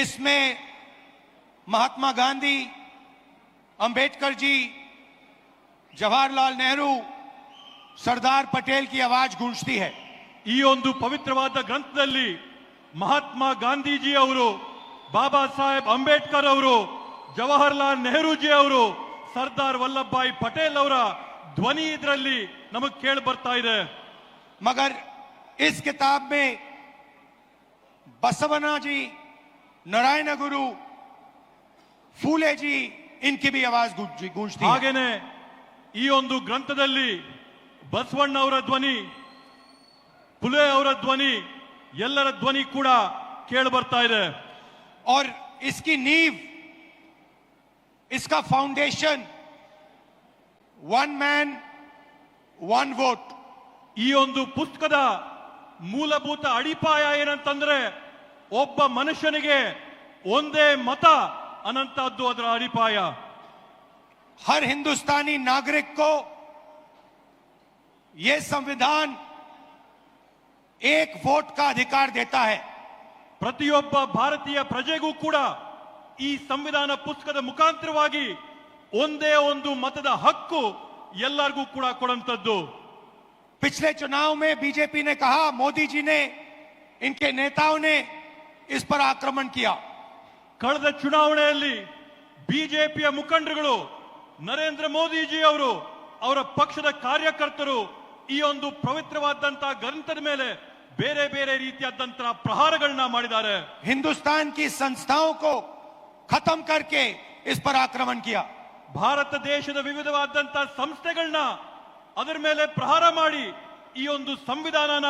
इसमें महात्मा गांधी, अंबेडकर जी, जवाहरलाल नेहरू, सरदार पटेल की आवाज गूंजती है। ಈ ಒಂದು ಪವಿತ್ರವಾದ ಗ್ರಂಥದಲ್ಲಿ ಮಹಾತ್ಮ ಗಾಂಧೀಜಿ ಅವರು, ಬಾಬಾ ಸಾಹೇಬ್ ಅಂಬೇಡ್ಕರ್ ಅವರು, ಜವಾಹರ್ಲಾಲ್ ನೆಹರೂಜಿ ಅವರು, ಸರ್ದಾರ್ ವಲ್ಲಭಭಾಯಿ ಪಟೇಲ್ ಅವರ ಧ್ವನಿ ಇದರಲ್ಲಿ ನಮಗೆ ಕೇಳಿ ಬರ್ತಾ ಇದೆ. मगर इस किताब में बसवना जी, नारायण गुरु, फूले जी, इनकी भी आवाज गूंजती है। ಹಾಗೇನೆ ಈ ಒಂದು ಗ್ರಂಥದಲ್ಲಿ ಬಸವಣ್ಣ ಅವರ ಧ್ವನಿ, ಫುಲೆ ಅವರ ಧ್ವನಿ, ಎಲ್ಲರ ಧ್ವನಿ ಕೂಡ ಕೇಳಿ ಬರ್ತಾ ಇದೆ. और इसकी नींव, इसका foundation one man one vote. ಈ ಒಂದು ಪುಸ್ತಕದ ಮೂಲಭೂತ ಅಡಿಪಾಯ ಏನಂತಂದ್ರೆ ಒಬ್ಬ ಮನುಷ್ಯನಿಗೆ ಒಂದೇ ಮತ ಅನ್ನಂತದ್ದು ಅದರ ಅಡಿಪಾಯ. हर हिंदुस्तानी नागरिक को यह संविधान एक वोट का अधिकार देता है। ಪ್ರತಿಯೊಬ್ಬ ಭಾರತೀಯ ಪ್ರಜೆಗೂ ಕೂಡ ಈ ಸಂವಿಧಾನ ಪುಸ್ತಕದ ಮುಖಾಂತರವಾಗಿ ಒಂದೇ ಒಂದು ಮತದ ಹಕ್ಕು ಎಲ್ಲರಿಗೂ ಕೂಡ ಕೊಡುವಂತದ್ದು. पिछले चुनाव में बीजेपी ने कहा, मोदी जी ने, इनके नेताओं ने इस पर आक्रमण किया। ಕಳೆದ ಚುನಾವಣೆಯಲ್ಲಿ ಬಿಜೆಪಿಯ ಮುಖಂಡರುಗಳು, ನರೇಂದ್ರ ಮೋದಿಜಿ ಅವರು, ಅವರ ಪಕ್ಷದ ಕಾರ್ಯಕರ್ತರು ಈ ಒಂದು ಪವಿತ್ರವಾದಂತಹ ಗ್ರಂಥದ ಮೇಲೆ ಬೇರೆ ಬೇರೆ ರೀತಿಯಾದಂತಹ ಪ್ರಹಾರಗಳನ್ನ ಮಾಡಿದ್ದಾರೆ. हिंदुस्तान की संस्थाओं को खत्म करके इस पर आक्रमण किया। ಭಾರತ ದೇಶದ ವಿವಿಧವಾದಂತಹ ಸಂಸ್ಥೆಗಳನ್ನ ಅದರ ಮೇಲೆ ಪ್ರಹಾರ ಮಾಡಿ ಈ ಒಂದು ಸಂವಿಧಾನನ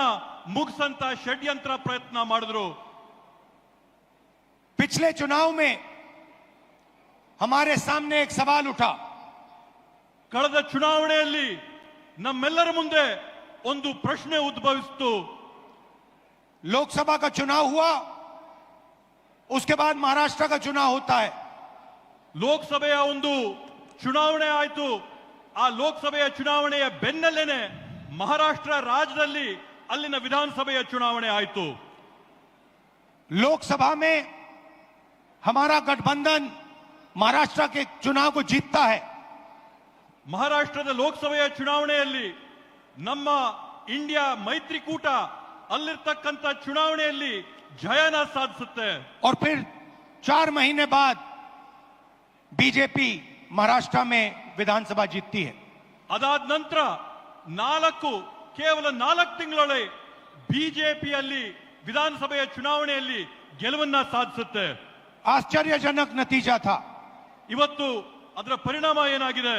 ಮುಗಿಸಂತ ಷಡ್ಯಂತ್ರ ಪ್ರಯತ್ನ ಮಾಡಿದ್ರು. पिछले चुनाव में हमारे सामने एक सवाल उठा। ಕಳೆದ ಚುನಾವಣೆಯಲ್ಲಿ ನಮ್ಮೆಲ್ಲರ ಮುಂದೆ ಒಂದು ಪ್ರಶ್ನೆ ಉದ್ಭವಿಸಿತು. लोकसभा का चुनाव हुआ, उसके बाद महाराष्ट्र का चुनाव होता है। ಲೋಕಸಭೆಯ ಒಂದು ಚುನಾವಣೆ ಆಯಿತು. ಆ ಲೋಕಸಭೆಯ ಚುನಾವಣೆಯ ಬೆನ್ನಲ್ಲೇನೆ ಮಹಾರಾಷ್ಟ್ರ ರಾಜ್ಯದಲ್ಲಿ ಅಲ್ಲಿನ ವಿಧಾನಸಭೆಯ ಚುನಾವಣೆ ಆಯಿತು. लोकसभा में हमारा गठबंधन महाराष्ट्र के चुनाव को जीतता है। ಮಹಾರಾಷ್ಟ್ರದ ಲೋಕಸಭೆಯ ಚುನಾವಣೆಯಲ್ಲಿ ನಮ್ಮ ಇಂಡಿಯಾ ಮೈತ್ರಿಕೂಟ ಅಲ್ಲಿರ್ತಕ್ಕಂಥ ಚುನಾವಣೆಯಲ್ಲಿ ಜಯನ ಸಾಧಿಸುತ್ತೆ. और फिर 4 महीने बाद बीजेपी महाराष्ट्र में विधानसभा जीतती है। ಅದಾದ ನಂತರ ಕೇವಲ 4 ತಿಂಗಳೊಳಗೆ ಬಿಜೆಪಿಯಲ್ಲಿ ವಿಧಾನಸಭೆಯ ಚುನಾವಣೆಯಲ್ಲಿ ಗೆಲುವನ್ನ ಸಾಧಿಸುತ್ತೆ. आश्चर्यजनक नतीजा था। ಇವತ್ತು ಅದರ ಪರಿಣಾಮ ಏನಾಗಿದೆ?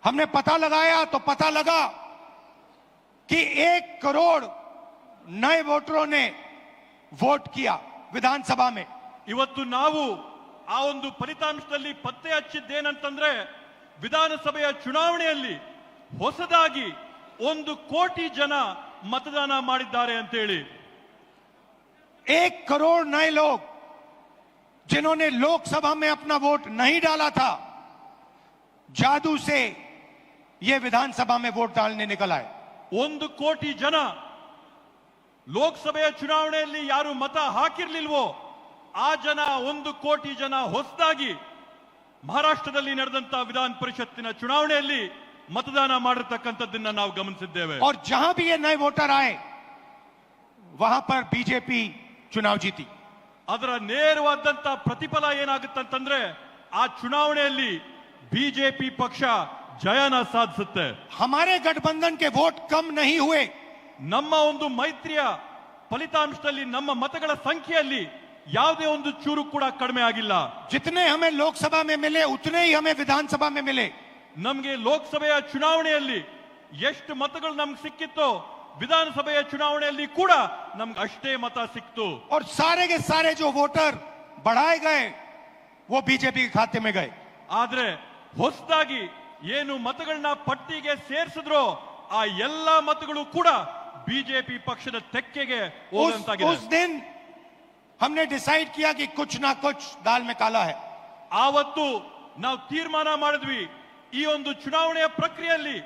हमने पता लगाया तो पता लगा कि 1 करोड़ नए वोटरों ने वोट किया विधानसभा में। ಇವತ್ತು ನಾವು ಆ ಒಂದು ಫಲಿತಾಂಶದಲ್ಲಿ ಪತ್ತೆ ಹಚ್ಚಿದ್ದೇನಂತಂದ್ರೆ ವಿಧಾನಸಭೆಯ ಚುನಾವಣೆಯಲ್ಲಿ ಹೊಸದಾಗಿ 1 ಕೋಟಿ ಜನ ಮತದಾನ ಮಾಡಿದ್ದಾರೆ ಅಂತ ಹೇಳಿ. 1 करोड़ नए लोग जिन्होंने लोकसभा में अपना वोट नहीं डाला था, जादू से ये विधानसभा में वोट डालने निकल आए। 1 ಕೋಟಿ ಜನ ಲೋಕಸಭೆಯ ಚುನಾವಣೆಯಲ್ಲಿ ಯಾರು ಮತ ಹಾಕಿರ್ಲಿಲ್ವೋ ಆ ಜನ 1 ಕೋಟಿ ಜನ ಹೊಸದಾಗಿ ಮಹಾರಾಷ್ಟ್ರದಲ್ಲಿ ನಡೆದಂತ ವಿಧಾನ ಪರಿಷತ್ತಿನ ಚುನಾವಣೆಯಲ್ಲಿ मतदान ಮಾಡಿರತಕ್ಕಂತದ್ದನ್ನ ನಾವು ಗಮನಿಸಿದ್ದೇವೆ. और जहां भी ये नए वोटर आए वहां पर बीजेपी चुनाव जीती। ಅದರ ನೇರವಾದಂತ ಪ್ರತಿಫಲ ಏನಾಗುತ್ತಂತಂದ್ರೆ ಆ ಚುನಾವಣೆಯಲ್ಲಿ ಬಿಜೆಪಿ ಪಕ್ಷ ಜಯನ ಸಾಧಿಸುತ್ತೆ. हमारे गठबंधन के वोट कम नहीं हुए। ನಮ್ಮ ಒಂದು ಮೈತ್ರಿಯ ಫಲಿತಾಂಶದಲ್ಲಿ ನಮ್ಮ ಮತಗಳ ಸಂಖ್ಯೆಯಲ್ಲಿ ಯಾವುದೇ ಒಂದು ಚೂರು ಕೂಡ ಕಡಿಮೆ ಆಗಿಲ್ಲ. जितने हमें लोकसभा में मिले उतने ही हमें विधानसभा में मिले। ನಮಗೆ ಲೋಕಸಭೆಯ ಚುನಾವಣೆಯಲ್ಲಿ ಎಷ್ಟು ಮತಗಳು ನಮಗೆ ಸಿಕ್ಕಿತ್ತೋ ವಿಧಾನಸಭೆಯ ಚುನಾವಣೆಯಲ್ಲಿ ಕೂಡ ನಮಗೆ ಅಷ್ಟೇ ಮತ ಸಿಕ್ತು. और सारे के सारे जो वोटर बढ़ाए गए वो बीजेपी के खाते में गए। ಆದ್ರೆ ಹೊಸದಾಗಿ ಏನು ಮತಗಳನ್ನ ಪಟ್ಟಿಗೆ ಸೇರಿಸಿದ್ರೋ ಆ ಎಲ್ಲಾ ಮತಗಳು ಕೂಡ ಬಿಜೆಪಿ ಪಕ್ಷದ ತೆಕ್ಕೆಗೆ ಹೋದಂತಾಗಿದೆ. उस दिन हमने डिसाइड किया कि कुछ ना कुछ दाल में काला है। ಆವತ್ತು ನಾವು ತೀರ್ಮಾನ ಮಾಡಿದ್ವಿ ಈ ಒಂದು ಚುನಾವಣೆಯ ಪ್ರಕ್ರಿಯೆಯಲ್ಲಿ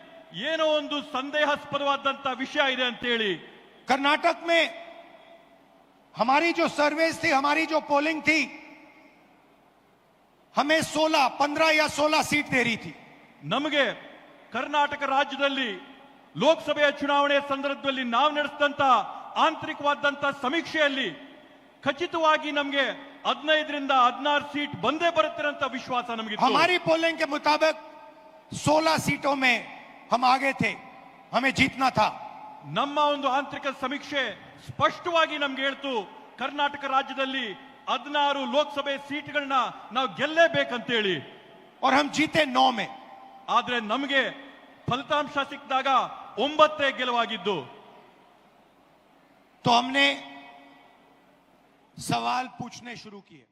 ಏನೋ ಒಂದು ಸಂದೇಹಾಸ್ಪದವಾದಂತ ವಿಷಯ ಇದೆ ಅಂತ ಹೇಳಿ. कर्नाटक में हमारी जो सर्वेस थी, हमारी जो पोलिंग थी, हमें 16, 15 या 16 सीट दे रही थी। ನಮಗೆ ಕರ್ನಾಟಕ ರಾಜ್ಯದಲ್ಲಿ ಲೋಕಸಭೆಯ ಚುನಾವಣೆ ಸಂದರ್ಭದಲ್ಲಿ ನಾವು ನಡೆಸಿದಂತ ಆಂತರಿಕವಾದಂತ ಸಮೀಕ್ಷೆಯಲ್ಲಿ ಖಚಿತವಾಗಿ ನಮಗೆ 15ರಿಂದ 16 ಸೀಟ್ ಬಂದೇ ಬರುತ್ತೆ ಅಂತ ವಿಶ್ವಾಸ ನಮಗಿತ್ತು। हमारी पोलिंग के मुताबिक 16 सीटों में हम आगे थे, हमें जीतना था। ನಮ್ಮ ಒಂದು ಆಂತರಿಕ ಸಮೀಕ್ಷೆ ಸ್ಪಷ್ಟವಾಗಿ ನಮ್ಗೆ ಹೇಳ್ತು ಕರ್ನಾಟಕ ರಾಜ್ಯದಲ್ಲಿ 16 ಲೋಕಸಭೆ ಸೀಟ್ಗಳನ್ನ ನಾವು ಗೆಲ್ಲೇಬೇಕಂತೇಳಿ। और हम जीते 9 में। ಆದ್ರೆ ನಮಗೆ ಫಲಿತಾಂಶ ಸಿಕ್ಕಿದಾಗ 9 ಗೆಲುವಾಗಿದ್ದು। तो हमने सवाल पूछने शुरू किए।